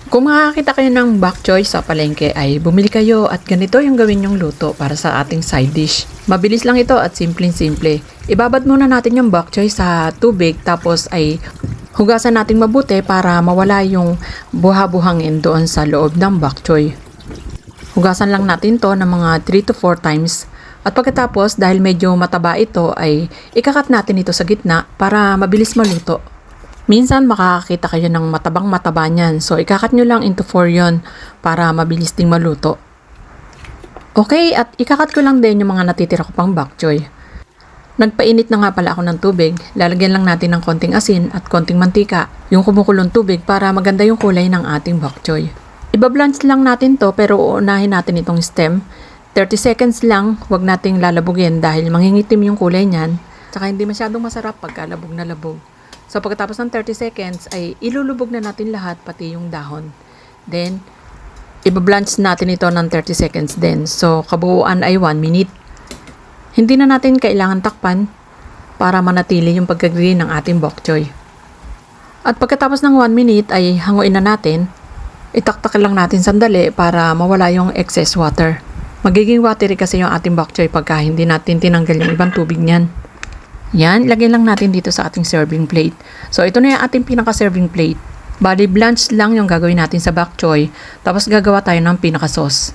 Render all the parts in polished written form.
Kung makakita kayo ng bok choy sa palengke ay bumili kayo at ganito yung gawin yung luto para sa ating side dish. Mabilis lang ito at simpleng-simple. Ibabad muna natin yung bok choy sa tubig tapos ay hugasan natin mabuti para mawala yung buha-buhangin doon sa loob ng bok choy. Hugasan lang natin to ng mga 3 to 4 times. At pagkatapos dahil medyo mataba ito ay ikakat natin ito sa gitna para mabilis maluto. Minsan makakakita kayo ng matabang-mataba niyan. So, ikakat nyo lang into 4 yon para mabilis ding maluto. Okay, at ikakat ko lang din yung mga natitira ko pang bok choy. Nagpainit na nga pala ako ng tubig. Lalagyan lang natin ng konting asin at konting mantika. Yung kumukulong tubig para maganda yung kulay ng ating bok choy. Iba-blanch lang natin to pero uunahin natin itong stem. 30 seconds lang, huwag nating lalabugin dahil mangingitim yung kulay niyan. Tsaka hindi masyadong masarap pagka labog na labog. So, pagkatapos ng 30 seconds, ay ilulubog na natin lahat, pati yung dahon. Then, ibablanch natin ito ng 30 seconds din. So, kabuuan ay 1 minute. Hindi na natin kailangan takpan para manatili yung pagka-green ng ating bok choy. At pagkatapos ng 1 minute ay hanguin na natin. Itaktak lang natin sandali para mawala yung excess water. Magiging watery kasi yung ating bok choy pagka hindi natin tinanggal yung ibang tubig niyan. Yan, ilagay lang natin dito sa ating serving plate. So, ito na yung ating pinaka-serving plate. Bali, blanch lang yung gagawin natin sa bok choy. Tapos, gagawa tayo ng pinaka-sauce.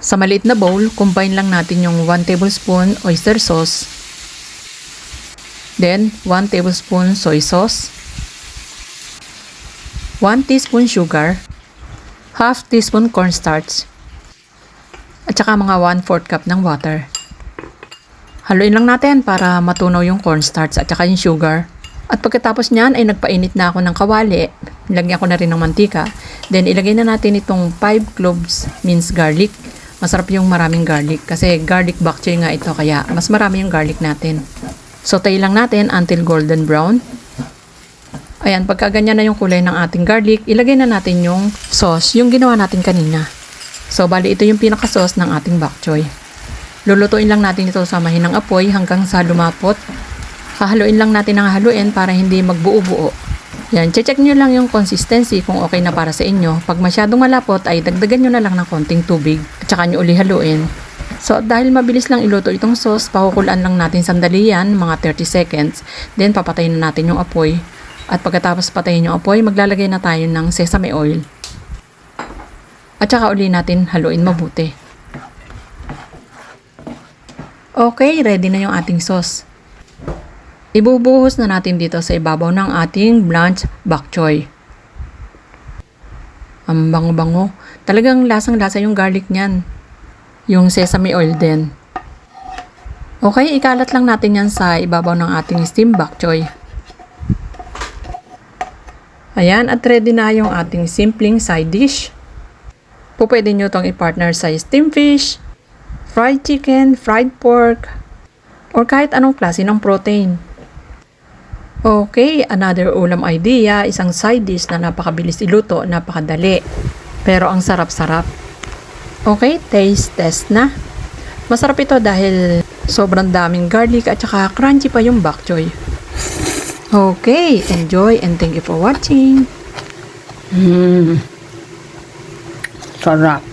Sa maliit na bowl, combine lang natin yung 1 tablespoon oyster sauce. Then, 1 tablespoon soy sauce. 1 teaspoon sugar. Half teaspoon cornstarch. At saka mga 1/4 cup ng water. Haluin lang natin para matunaw yung cornstarch at saka yung sugar. At pagkatapos niyan ay nagpainit na ako ng kawali. Nilagyan ko na rin ng mantika. Then ilagay na natin itong 5 cloves minced garlic. Masarap yung maraming garlic kasi garlic bok choy nga ito kaya mas marami yung garlic natin. Sautay lang natin until golden brown. Ayan, pagka ganyan na yung kulay ng ating garlic, ilagay na natin yung sauce, yung ginawa natin kanina. So bali ito yung pinaka-sauce ng ating bok choy. Lulutuin lang natin ito sa mahinang apoy hanggang sa lumapot. Hahaluin lang natin ng haluin para hindi magbuo-buo. Yan, check nyo lang yung consistency kung okay na para sa inyo. Pag masyadong malapot ay dagdagan nyo na lang ng konting tubig at saka nyo uli haluin. So dahil mabilis lang iluto itong sauce, pakukulaan lang natin sandali yan, mga 30 seconds. Then papatayin na natin yung apoy. At pagkatapos patayin yung apoy, maglalagay na tayo ng sesame oil. At saka uli natin haluin mabuti. Okay, ready na yung ating sauce. Ibubuhos na natin dito sa ibabaw ng ating blanched bok choy. Ang bango-bango. Talagang lasang-lasa yung garlic niyan. Yung sesame oil din. Okay, ikalat lang natin yan sa ibabaw ng ating steamed bok choy. Ayan, at ready na yung ating simpleng side dish. Pwede nyo itong i-partner sa steamed fish, fried chicken, fried pork, or kahit anong klase ng protein. Okay, another ulam idea, isang side dish na napakabilis iluto, napakadali. Pero ang sarap-sarap. Okay, taste test na. Masarap ito dahil sobrang daming garlic at saka crunchy pa yung bok choy. Okay, enjoy and thank you for watching. Sarap.